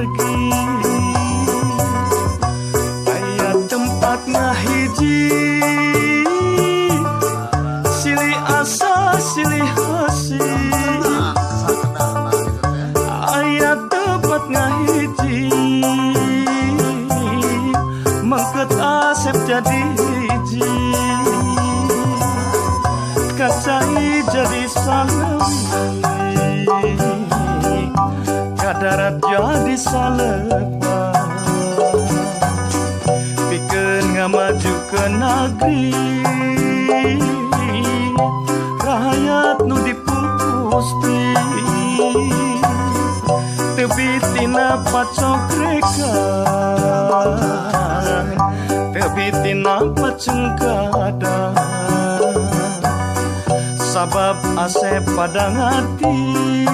margi aya tempat ngahiji silih asa silih hasih aya tempat ngahiji mangket asep jadi hiji kacai jadi salembali kadarat jadi salepa pikeun ngamaju ke negeri rakyat nu dipusti teu bitina pacokrekan teu bitina pacengkadan sabab asep padang hati